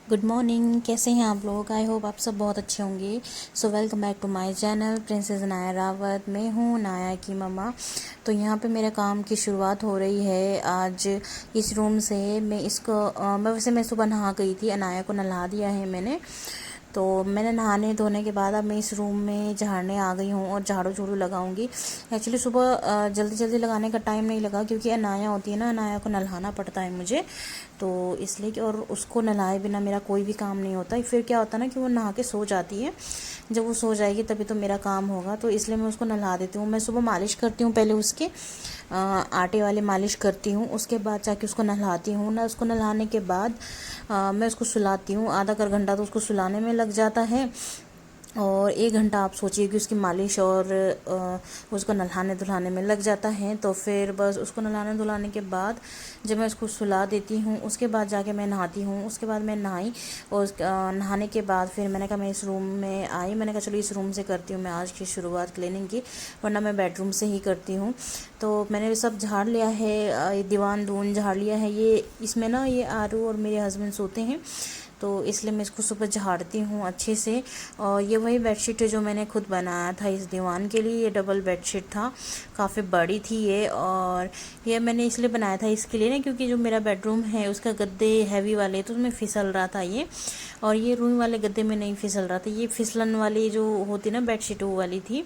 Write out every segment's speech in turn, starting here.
Good morning. कैसे हैं आप लोग? आई होप आप सब बहुत अच्छे होंगे। So welcome back to my channel princess Naya Rawat. मैं हूँ नाया की मम्मा। तो यहाँ पे मेरे काम की शुरुआत हो रही है आज इस रूम से। मैं सुबह नहा गई थी, अनाया को नहला दिया है मैंने। तो मैंने नहाने धोने के बाद अब मैं इस रूम में झाड़ने आ गई हूँ और झाड़ू झाड़ू लगाऊंगी। एक्चुअली सुबह जल्दी जल्दी लगाने का टाइम नहीं लगा क्योंकि अनाया होती है ना, अनाया को नहलाना पड़ता है मुझे। तो इसलिए कि और उसको नहलाए बिना मेरा कोई भी काम नहीं होता। फिर क्या होता है ना कि वो नहा के सो जाती है। जब वो सो जाएगी तभी तो मेरा काम होगा। तो इसलिए मैं उसको नहला देती हूँ। मैं सुबह मालिश करती हूँ, पहले उसके आटे वाली मालिश करती हूँ, उसके बाद जाके उसको नहलाती हूँ ना। उसको नहलाने के बाद मैं उसको सुलाती हूँ। आधा कर घंटा तो उसको सुलाने में लग जाता है और 1 घंटा आप सोचिए कि उसकी मालिश और उसको नहलाने धुलाने में लग जाता है। तो फिर बस उसको नहलाने धुलाने के बाद जब मैं उसको सुला देती हूँ उसके बाद जाके मैं नहाती हूँ। उसके बाद मैं नहाई और नहाने के बाद फिर मैंने कहा मैं इस रूम में आई। मैंने कहा चलो इस रूम से करती हूँ मैं आज की शुरुआत क्लीनिंग की, वरना मैं बेडरूम से ही करती हूँ। तो मैंने सब झाड़ लिया है, दीवान दून झाड़ लिया है। ये इसमें ना ये आरू और मेरे हस्बैंड सोते हैं तो इसलिए मैं इसको सुबह झाड़ती हूँ अच्छे से। और ये वही बेडशीट है जो मैंने खुद बनाया था इस दीवान के लिए। ये डबल बेडशीट था, काफ़ी बड़ी थी ये। और ये मैंने इसलिए बनाया था इसके लिए ना क्योंकि जो मेरा बेडरूम है उसका गद्दे हैवी वाले तो उसमें फिसल रहा था ये। और ये रूम वाले गद्दे में नहीं फिसल रहा था, ये फिसलन वाली जो होती ना बेडशीट वो वाली थी।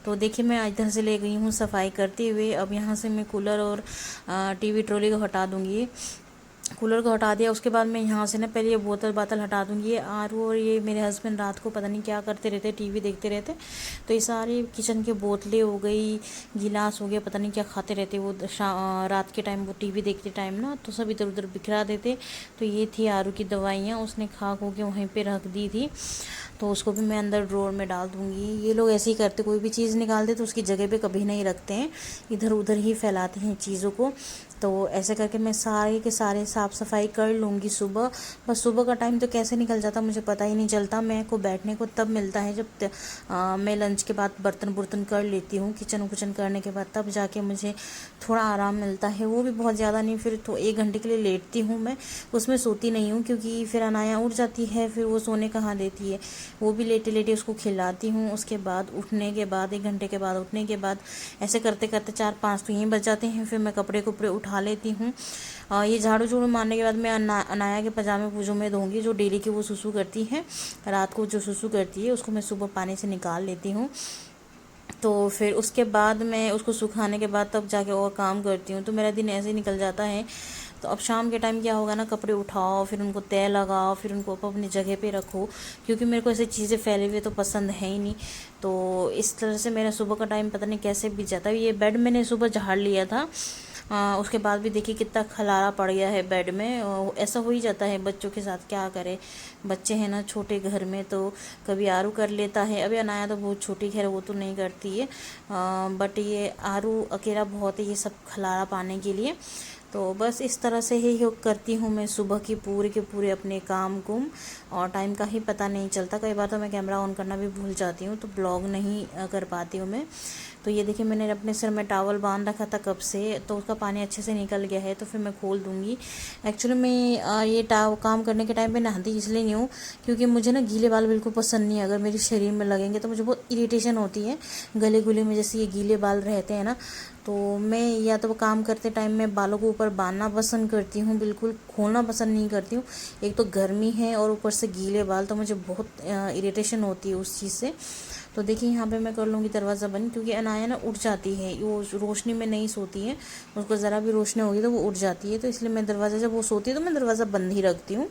तो देखिए मैं इधर से ले गई हूँ सफाई करते हुए। अब यहाँ से मैं कूलर और टीवी ट्रॉली को हटा दूँगी। कूलर को हटा दिया उसके बाद मैं यहाँ से ना पहले ये बोतल बातल हटा दूँगी। ये आरू और ये मेरे हस्बैंड रात को पता नहीं क्या करते रहते, टीवी देखते रहते। तो ये सारी किचन की बोतलें हो गई, गिलास हो गया, पता नहीं क्या खाते रहते वो रात के टाइम, वो टीवी देखते टाइम ना, तो सब इधर उधर बिखरा देते। तो ये थी आरू की दवाइयाँ, उसने खा खो के वहीं पर रख दी थी। तो उसको भी मैं अंदर ड्रॉर में डाल दूँगी। ये लोग ऐसे ही करते, कोई भी चीज़ निकालते तो उसकी जगह पे कभी नहीं रखते हैं, इधर उधर ही फैलाते हैं चीज़ों को। तो ऐसे करके मैं सारे के सारे साफ़ सफाई कर लूँगी सुबह। बस सुबह का टाइम तो कैसे निकल जाता मुझे पता ही नहीं चलता। मेरे को बैठने को तब मिलता है जब मैं लंच के बाद बर्तन बुर्तन कर लेती हूँ, किचन वुचन करने के बाद तब जाके मुझे थोड़ा आराम मिलता है, वो भी बहुत ज़्यादा नहीं। फिर तो 1 घंटे के लिए लेटती हूँ मैं, उसमें सोती नहीं हूँ क्योंकि फिर अनाया उठ जाती है, फिर वो सोने कहाँ देती है। वो भी लेटे लेटे उसको खिलाती हूँ। उसके बाद उठने के बाद 1 घंटे के बाद उठने के बाद ऐसे करते करते 4-5 तो यहीं बज जाते हैं। फिर मैं कपड़े कपड़े उठा लेती हूँ। ये झाड़ू झाड़ू मारने के बाद मैं अनाया के पजामे पूजो दूँगी, जो डेली की वो सुसु करती है। रात को जो सुसु करती है उसको मैं सुबह पानी से निकाल लेती हूँ। तो फिर उसके बाद मैं उसको सुखाने के बाद तब जाके और काम करती हूँ। तो मेरा दिन ऐसे ही निकल जाता है। तो अब शाम के टाइम क्या होगा ना, कपड़े उठाओ, फिर उनको तय लगाओ, फिर उनको अपनी जगह पे रखो, क्योंकि मेरे को ऐसी चीज़ें फैले हुए तो पसंद है ही नहीं। तो इस तरह से मेरा सुबह का टाइम पता नहीं कैसे बीत जाता है। ये बेड मैंने सुबह झाड़ लिया था, उसके बाद भी देखिए कितना खलारा पड़ गया है बेड में। ऐसा हो ही जाता है बच्चों के साथ, क्या करे, बच्चे हैं ना छोटे घर में, तो कभी आरू कर लेता है। अभी अनाया तो बहुत छोटी, खैर वो तो नहीं करती है, बट ये आरू अकेला बहुत है ये सब खलारा पाने के लिए। तो बस इस तरह से ही करती हूँ मैं सुबह की पूरे के पूरे अपने काम को, और टाइम का ही पता नहीं चलता। कई बार तो मैं कैमरा ऑन करना भी भूल जाती हूँ, तो ब्लॉग नहीं कर पाती हूँ मैं। तो ये देखिए मैंने अपने सिर में टॉवल बांध रखा था कब से, तो उसका पानी अच्छे से निकल गया है, तो फिर मैं खोल दूँगी। एक्चुअली मैं ये काम करने के टाइम पे नहाती इसलिए नहीं हूँ क्योंकि मुझे ना गीले बाल बिल्कुल पसंद नहीं है। अगर मेरे शरीर में लगेंगे तो मुझे बहुत इरिटेशन होती है, गले गुले में जैसे ये गीले बाल रहते हैं ना। तो मैं या तो काम करते टाइम में बालों को ऊपर बांधना पसंद करती हूँ, बिल्कुल खोलना पसंद नहीं करती हूँ। एक तो गर्मी है और ऊपर से गीले बाल, तो मुझे बहुत इरिटेशन होती है उस चीज़ से। तो देखिए यहाँ पे मैं कर लूँगी दरवाज़ा बंद, क्योंकि अनाया ना उठ जाती है, वो रोशनी में नहीं सोती है, उसको ज़रा भी रोशनी होगी तो वो उठ जाती है। तो इसलिए मैं दरवाज़ा, जब वो सोती है तो मैं दरवाज़ा बंद ही रखती हूँ।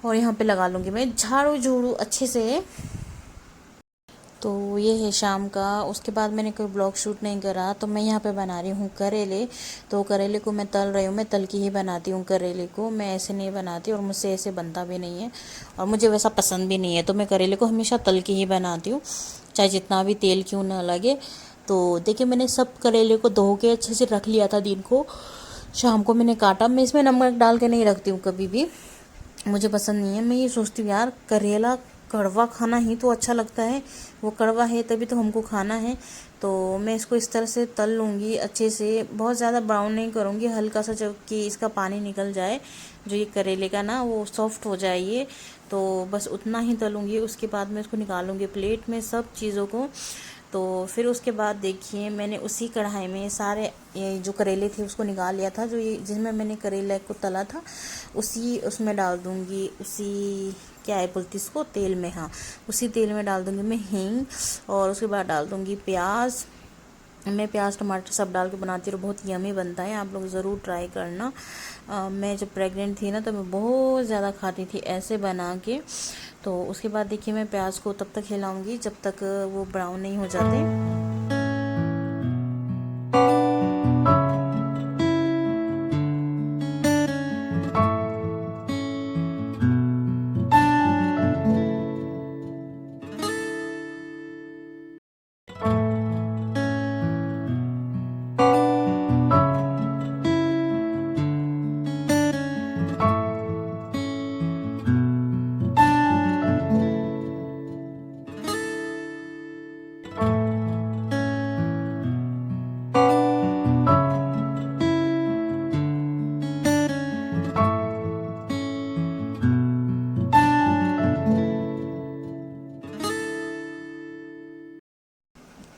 और यहाँ पे लगा लूँगी मैं झाड़ू झूड़ू अच्छे से। तो ये है शाम का। उसके बाद मैंने कोई ब्लॉग शूट नहीं करा, तो मैं यहाँ पे बना रही हूँ करेले। तो करेले को मैं तल रही हूँ, मैं तल के ही बनाती हूँ करेले को, मैं ऐसे नहीं बनाती और मुझसे ऐसे बनता भी नहीं है और मुझे वैसा पसंद भी नहीं है। तो मैं करेले को हमेशा तल के ही बनाती हूँ, चाहे जितना भी तेल क्यों ना लगे। तो देखिए मैंने सब करेले को धो के अच्छे से रख लिया था दिन को, शाम को मैंने काटा। मैं इसमें नमक डाल के नहीं रखती हूँ कभी भी, मुझे पसंद नहीं है। मैं ये सोचती हूँ यार करेला कड़वा खाना ही तो अच्छा लगता है, वो कड़वा है तभी तो हमको खाना है। तो मैं इसको इस तरह से तल लूँगी अच्छे से, बहुत ज़्यादा ब्राउन नहीं करूँगी, हल्का सा जब कि इसका पानी निकल जाए, जो ये करेले का ना वो सॉफ्ट हो जाए ये, तो बस उतना ही तलूँगी। उसके बाद मैं इसको निकालूँगी प्लेट में सब चीज़ों को। तो फिर उसके बाद देखिए मैंने उसी कढ़ाई में सारे ये जो करेले थे उसको निकाल लिया था, जो ये जिसमें मैंने करेले को तला था उसी उसमें डाल दूँगी, उसी क्या है बोलती इसको, तेल में, हाँ उसी तेल में डाल दूँगी मैं हींग। और उसके बाद डाल दूँगी प्याज। मैं प्याज टमाटर सब डाल के बनाती हूँ, बहुत यमी बनता है, आप लोग ज़रूर ट्राई करना। मैं जब प्रेग्नेंट थी ना तो मैं बहुत ज़्यादा खाती थी ऐसे बना के। तो उसके बाद देखिए मैं प्याज को तब तक हिलाऊंगी जब तक वो ब्राउन नहीं हो जाते।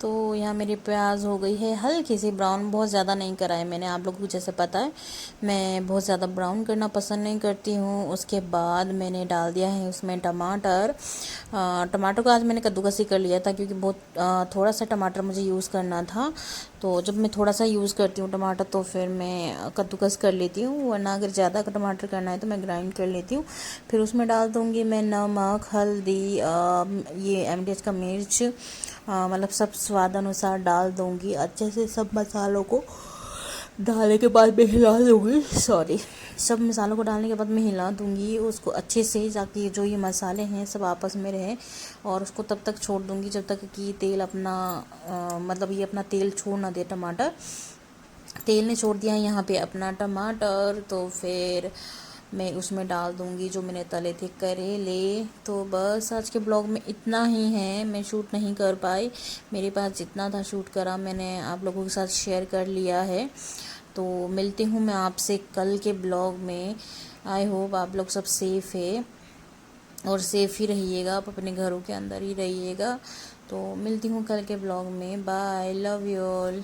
तो यहाँ मेरी प्याज हो गई है हल्की सी ब्राउन, बहुत ज़्यादा नहीं करा है मैंने, आप लोगों को जैसे पता है मैं बहुत ज़्यादा ब्राउन करना पसंद नहीं करती हूँ। उसके बाद मैंने डाल दिया है उसमें टमाटर। टमाटर को आज मैंने कद्दूकस ही कर लिया था क्योंकि बहुत थोड़ा सा टमाटर मुझे यूज़ करना था। तो जब मैं थोड़ा सा यूज़ करती हूँ टमाटर तो फिर मैं कद्दूकस कर लेती हूँ, वरना अगर ज़्यादा टमाटर करना है तो मैं ग्राइंड कर लेती हूँ। फिर उसमें डाल दूँगी मैं नमक, हल्दी, ये एमडीएच का मिर्च, मतलब सब स्वाद अनुसार डाल दूँगी। अच्छे से सब मसालों को डालने के बाद मैं हिला दूँगी, सॉरी, सब मसालों को डालने के बाद मैं हिला दूँगी उसको अच्छे से, ताकि जो ये मसाले हैं सब आपस में रहे। और उसको तब तक छोड़ दूँगी जब तक कि तेल अपना मतलब ये अपना तेल छोड़ ना दे टमाटर। तेल ने छोड़ दिया है यहाँ पे अपना टमाटर, तो फिर मैं उसमें डाल दूँगी जो मैंने तले थे करेले। तो बस आज के ब्लॉग में इतना ही है, मैं शूट नहीं कर पाई, मेरे पास जितना था शूट करा मैंने आप लोगों के साथ शेयर कर लिया है। तो मिलती हूँ मैं आपसे कल के ब्लॉग में। आई होप आप लोग सब सेफ़ है और सेफ़ ही रहिएगा, आप अपने घरों के अंदर ही रहिएगा। तो मिलती हूँ कल के ब्लॉग में, बाय, लव यू ऑल।